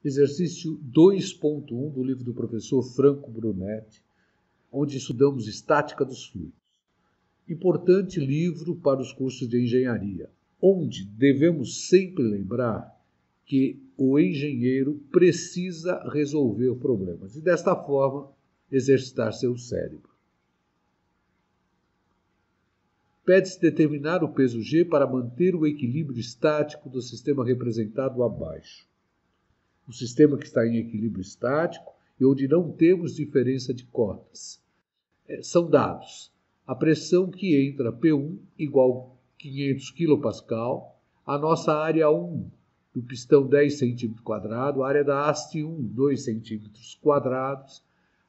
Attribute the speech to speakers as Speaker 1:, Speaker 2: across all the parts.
Speaker 1: exercício 2.1 do livro do professor Franco Brunetti, onde estudamos estática dos fluidos. Importante livro para os cursos de engenharia, onde devemos sempre lembrar que o engenheiro precisa resolver problemas e, desta forma, exercitar seu cérebro. Pede-se determinar o peso G para manter o equilíbrio estático do sistema representado abaixo. O sistema que está em equilíbrio estático e onde não temos diferença de cotas. São dados. A pressão que entra P1 igual 500 kPa, a nossa área 1 do pistão 10 cm², a área da haste 1, 2 cm²,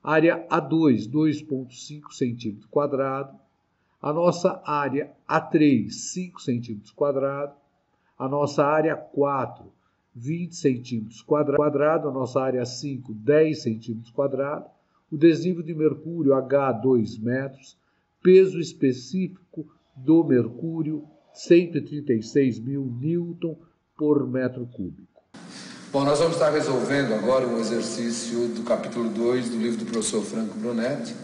Speaker 1: área A2, 2,5 cm², a nossa área A3, 5 cm², a nossa área 4, 20 cm², a nossa área 5, 10 cm², o desnível de mercúrio H, 2 metros, peso específico do mercúrio, 136.000 Newton por metro cúbico.
Speaker 2: Bom, nós vamos estar resolvendo agora o exercício do capítulo 2 do livro do professor Franco Brunetti.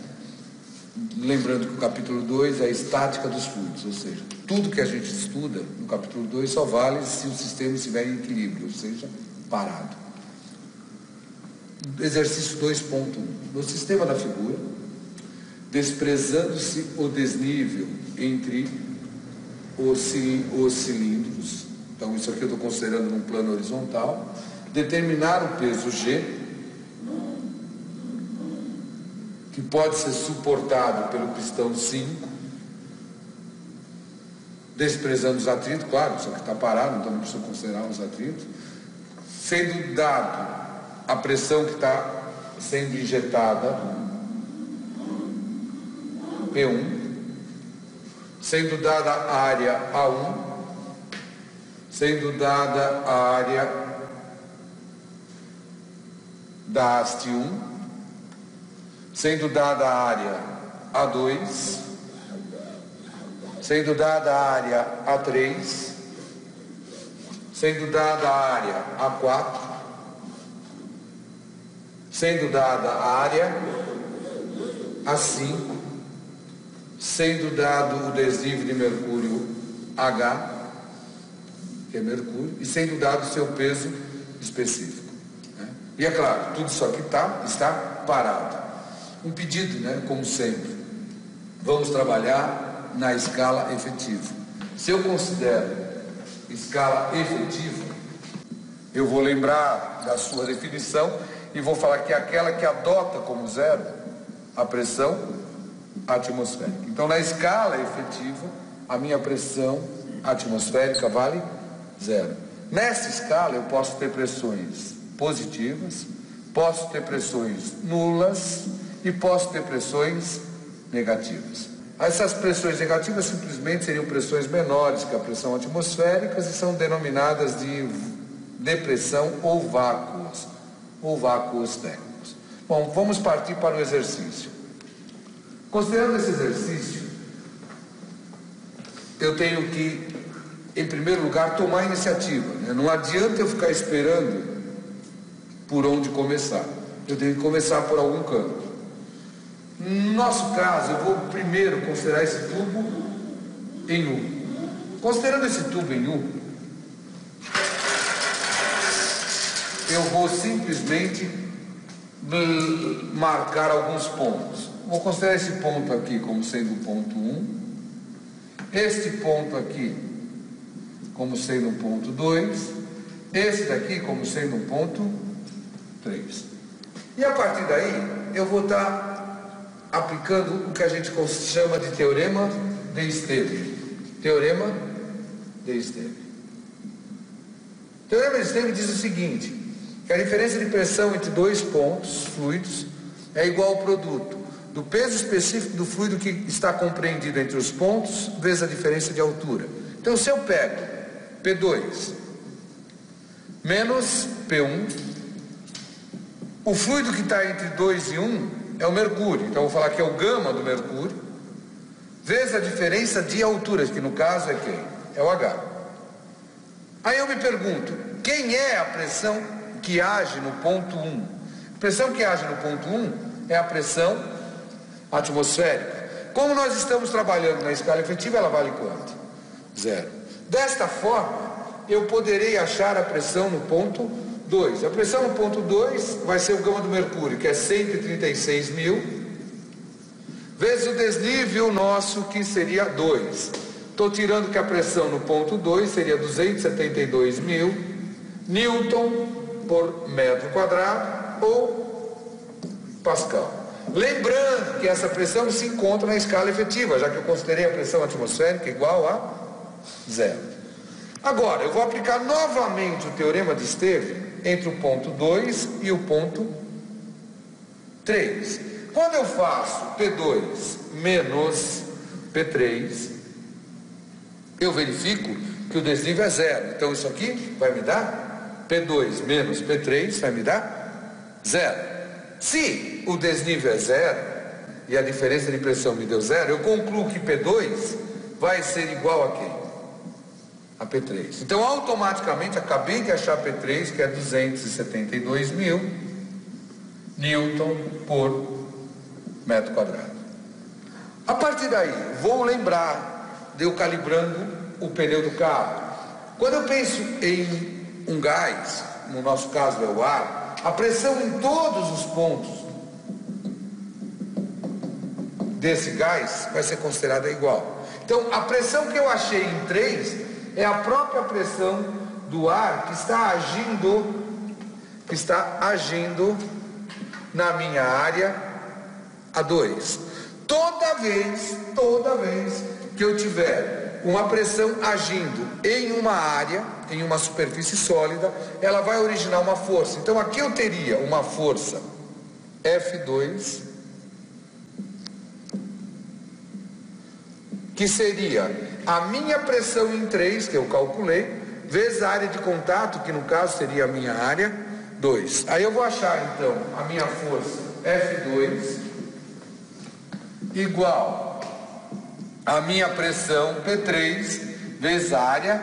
Speaker 2: Lembrando que o capítulo 2 é a estática dos fluidos, ou seja, tudo que a gente estuda no capítulo 2 só vale se o sistema estiver em equilíbrio, ou seja, parado. Exercício 2.1. No sistema da figura, desprezando-se o desnível entre os cilindros, então isso aqui eu estou considerando num plano horizontal, determinar o peso G, que pode ser suportado pelo pistão 5, desprezando os atritos, claro, só que está parado, então não precisa considerar os atritos, sendo dado a pressão que está sendo injetada, P1, sendo dada a área A1, sendo dada a área da haste 1, sendo dada a área A2, sendo dada a área A3, sendo dada a área A4, sendo dada a área A5, sendo dado o desnível de mercúrio H, que é mercúrio, e sendo dado o seu peso específico. Né? E é claro, tudo isso aqui está parado. Um pedido, né, como sempre, vamos trabalhar na escala efetiva. Se eu considero escala efetiva, eu vou lembrar da sua definição e vou falar que é aquela que adota como zero a pressão atmosférica. Então, na escala efetiva, a minha pressão atmosférica vale zero. Nessa escala, eu posso ter pressões positivas, posso ter pressões nulas e posso ter pressões negativas. Essas pressões negativas simplesmente seriam pressões menores que a pressão atmosférica e são denominadas de depressão ou vácuos térmicos. Bom, vamos partir para o exercício. Considerando esse exercício, eu tenho que, em primeiro lugar, tomar a iniciativa. Né? Não adianta eu ficar esperando por onde começar. Eu tenho que começar por algum canto. No nosso caso, eu vou primeiro considerar esse tubo em U. Considerando esse tubo em U, eu vou simplesmente marcar alguns pontos. Vou considerar esse ponto aqui como sendo o ponto 1, este ponto aqui como sendo o ponto 2, esse daqui como sendo o ponto 3. E a partir daí, eu vou estar aplicando o que a gente chama de teorema de Steve. Teorema de Steve. O teorema de Steve diz o seguinte, que a diferença de pressão entre dois pontos fluidos é igual ao produto do peso específico do fluido que está compreendido entre os pontos vezes a diferença de altura. Então, se eu pego P2 menos P1, o fluido que está entre 2 e 1 é o mercúrio. Então, eu vou falar que é o gama do mercúrio vezes a diferença de alturas, que no caso é quem? É o H. Aí eu me pergunto, quem é a pressão que age no ponto 1. A pressão que age no ponto 1 é a pressão atmosférica. Como nós estamos trabalhando na escala efetiva, ela vale quanto? 0. Desta forma, eu poderei achar a pressão no ponto 2. A pressão no ponto 2 vai ser o gama do mercúrio, que é 136 mil, vezes o desnível nosso, que seria 2. Estou tirando que a pressão no ponto 2 seria 272 mil Newton por metro quadrado ou Pascal. Lembrando que essa pressão se encontra na escala efetiva, já que eu considerei a pressão atmosférica igual a 0. Agora, eu vou aplicar novamente o teorema de Stevens entre o ponto 2 e o ponto 3. Quando eu faço P2 menos P3, eu verifico que o desnível é 0. Então isso aqui vai me dar P2 menos P3 vai me dar 0. Se o desnível é 0 e a diferença de pressão me deu 0, eu concluo que P2 vai ser igual a quem? A P3. Então automaticamente acabei de achar P3, que é 272 mil Newton por metro quadrado. A partir daí, vou lembrar de eu calibrando o pneu do carro. Quando eu penso em um gás, no nosso caso é o ar, a pressão em todos os pontos desse gás vai ser considerada igual. Então a pressão que eu achei em 3 é a própria pressão do ar que está agindo na minha área A2. Toda vez que eu tiver uma pressão agindo em uma área, em uma superfície sólida, ela vai originar uma força. Então aqui eu teria uma força F2, que seria a minha pressão em 3, que eu calculei, vezes a área de contato, que no caso seria a minha área 2. Aí eu vou achar então a minha força F2 igual a minha pressão P3 vezes a área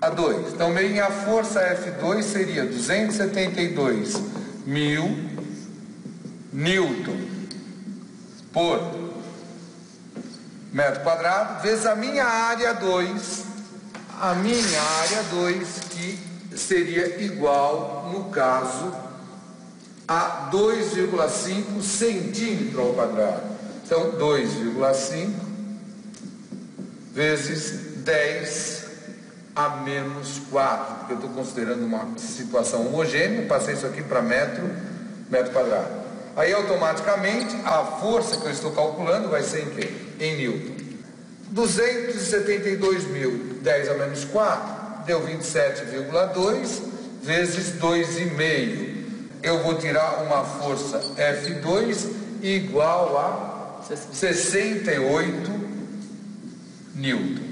Speaker 2: A2. Então minha força F2 seria 272 mil Newton por metro quadrado, vezes a minha área 2, que seria igual, no caso, a 2,5 centímetro ao quadrado. Então, 2,5 vezes 10 a menos 4, porque eu estou considerando uma situação homogênea, passei isso aqui para metro quadrado. Aí automaticamente a força que eu estou calculando vai ser em quê? Em Newton. 272 mil, 10 a menos 4, deu 27,2 vezes 2,5. Eu vou tirar uma força F2 igual a 68 Newton.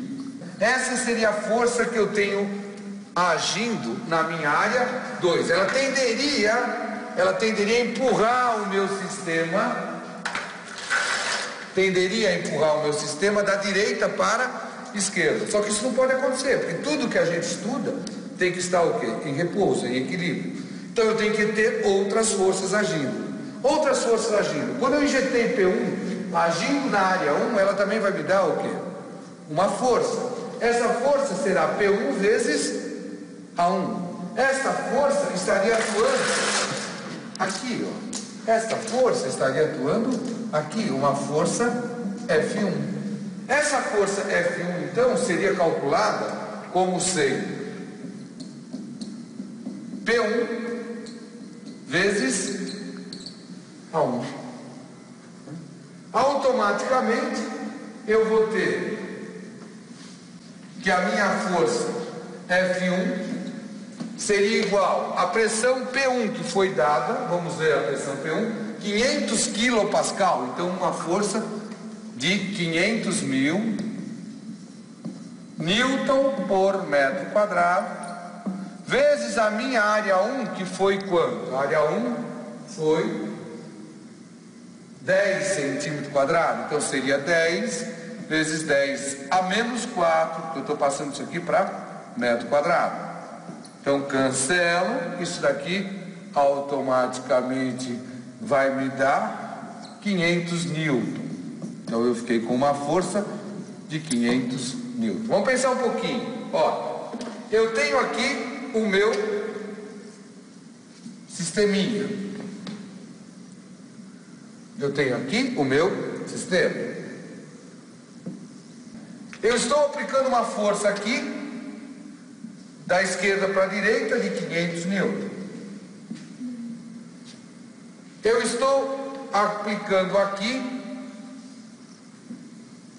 Speaker 2: Essa seria a força que eu tenho agindo na minha área 2. Ela tenderia a empurrar o meu sistema, da direita para a esquerda. Só que isso não pode acontecer, porque tudo que a gente estuda tem que estar o quê? Em repouso, em equilíbrio. Então eu tenho que ter outras forças agindo. Quando eu injetei P1 agindo na área 1, ela também vai me dar o quê? Uma força. Essa força será P1 vezes A1. Esta força estaria atuando aqui, ó. Esta força estaria atuando aqui, uma força F1. Essa força F1, então, seria calculada como sendo P1 vezes A1. Automaticamente, eu vou ter que a minha força F1 seria igual à pressão P1 que foi dada, vamos ver a pressão P1, 500 kPa, então uma força de 500 mil Newton por metro quadrado, vezes a minha área 1, que foi quanto? A área 1 foi 10 centímetros quadrados, então seria 10 vezes 10 a menos 4, que eu estou passando isso aqui para metro quadrado. Então cancelo, isso daqui automaticamente vai me dar 500 newton. Então eu fiquei com uma força de 500 newton. Vamos pensar um pouquinho. Ó, eu tenho aqui o meu sisteminha. Eu tenho aqui o meu sistema. Eu estou aplicando uma força aqui, da esquerda para a direita, de 500 newton. Eu estou aplicando aqui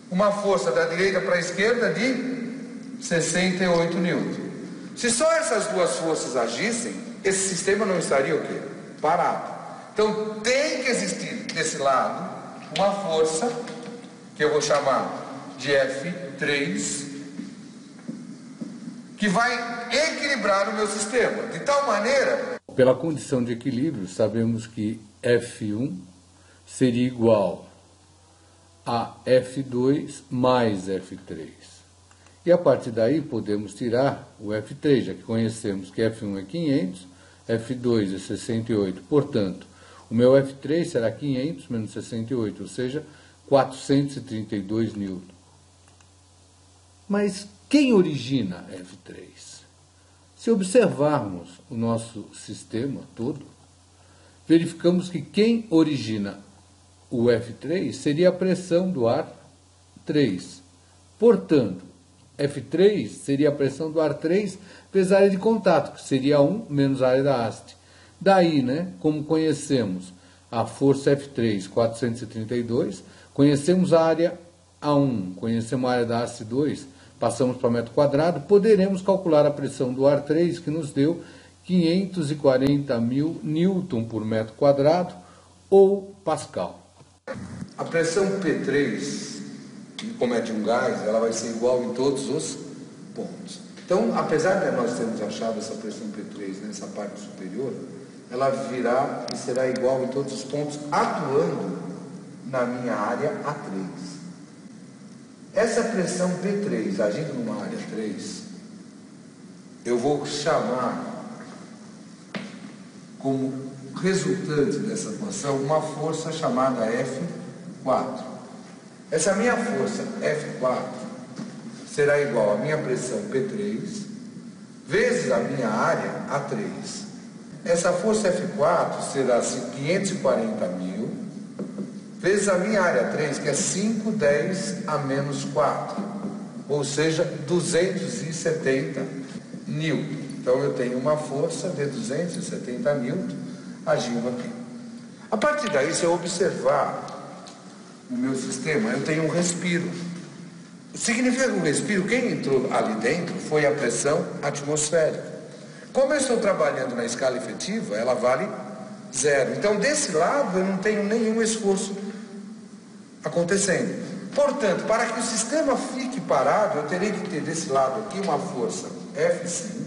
Speaker 2: uma força da direita para a esquerda de 68 newton. Se só essas duas forças agissem, esse sistema não estaria o quê? Parado. Então tem que existir desse lado uma força que eu vou chamar de F3, que vai equilibrar o meu sistema, de tal maneira...
Speaker 1: Pela condição de equilíbrio, sabemos que F1 seria igual a F2 mais F3. E a partir daí podemos tirar o F3, já que conhecemos que F1 é 500, F2 é 68. Portanto, o meu F3 será 500 menos 68, ou seja, 432 newton. Mas quem origina F3? Se observarmos o nosso sistema todo, verificamos que quem origina o F3 seria a pressão do ar 3. Portanto, F3 seria a pressão do ar 3 vezes a área de contato, que seria 1 menos a área da haste. Daí, como conhecemos a força F3, 432, conhecemos a área A1, conhecemos a área da haste 2, passamos para metro quadrado, poderemos calcular a pressão do ar 3, que nos deu 540.000 newton por metro quadrado, ou Pascal.
Speaker 2: A pressão P3, como é de um gás, ela vai ser igual em todos os pontos. Então, apesar de nós termos achado essa pressão P3 nessa parte superior, ela virá e será igual em todos os pontos, atuando na minha área A3. Essa pressão P3 agindo numa área 3, eu vou chamar como resultante dessa equação uma força chamada F4. Essa minha força F4 será igual à minha pressão P3 vezes a minha área A3. Essa força F4 será 540.000 vezes a minha área 3, que é 5, 10 a menos 4, ou seja, 270 newton. Então eu tenho uma força de 270 newton agindo aqui. A partir daí, se eu observar o meu sistema, eu tenho um respiro. Significa que o respiro, quem entrou ali dentro foi a pressão atmosférica. Como eu estou trabalhando na escala efetiva, ela vale 0. Então, desse lado, eu não tenho nenhum esforço acontecendo. Portanto, para que o sistema fique parado, eu terei que ter desse lado aqui uma força F5,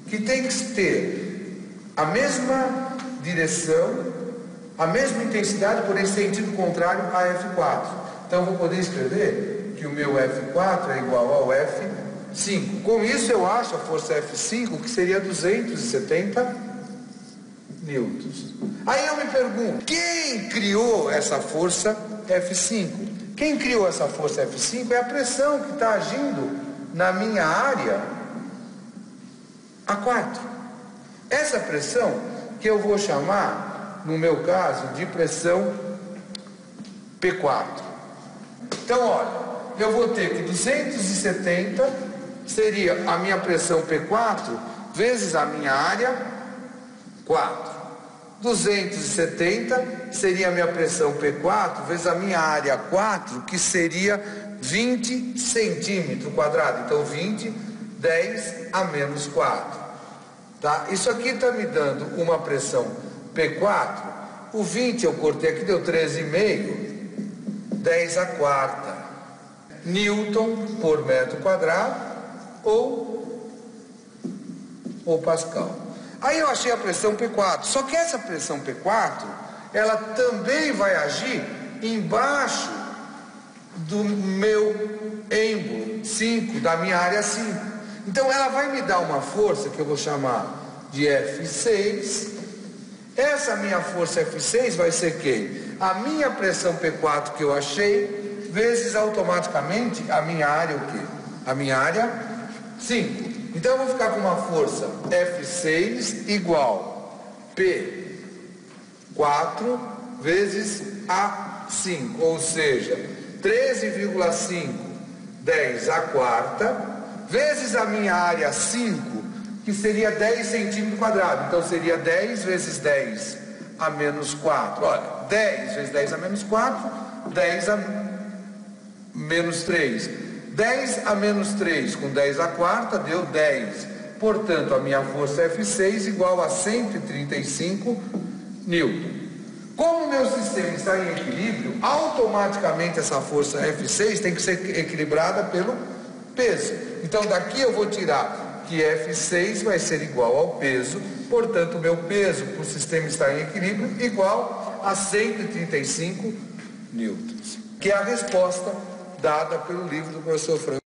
Speaker 2: que tem que ter a mesma direção, a mesma intensidade, porém sentido contrário a F4. Então, eu vou poder escrever que o meu F4 é igual ao F5. Com isso, eu acho a força F5, que seria 270 newtons. Aí eu me pergunto, quem criou essa força F5? Quem criou essa força F5 é a pressão que está agindo na minha área A4. Essa pressão que eu vou chamar, no meu caso, de pressão P4. Então, olha, eu vou ter que 270 seria a minha pressão P4 vezes a minha área 4. 270 seria a minha pressão P4 vezes a minha área 4, que seria 20 centímetros quadrados. Então 20, 10 a menos 4. Tá? Isso aqui está me dando uma pressão P4. O 20 eu cortei aqui, deu 13,5. 10 a quarta newton por metro quadrado ou Pascal. Aí eu achei a pressão P4, só que essa pressão P4, ela também vai agir embaixo do meu êmbolo 5, da minha área 5. Então ela vai me dar uma força que eu vou chamar de F6. Essa minha força F6 vai ser quem? A minha pressão P4 que eu achei, vezes automaticamente a minha área o quê? A minha área 5. Então eu vou ficar com uma força F6 igual P4 vezes A5, ou seja, 13,5 10 a quarta, vezes a minha área 5, que seria 10 centímetros quadrados. Então seria 10 vezes 10 a menos 4. Olha, 10 vezes 10 a menos 4, 10 a menos 3. 10 a menos 3 com 10 a quarta deu 10. Portanto, a minha força F6 igual a 135 newton. Como o meu sistema está em equilíbrio, automaticamente essa força F6 tem que ser equilibrada pelo peso. Então daqui eu vou tirar que F6 vai ser igual ao peso, portanto o meu peso para o sistema estar em equilíbrio igual a 135 newtons, que é a resposta dada pelo livro do professor Franco.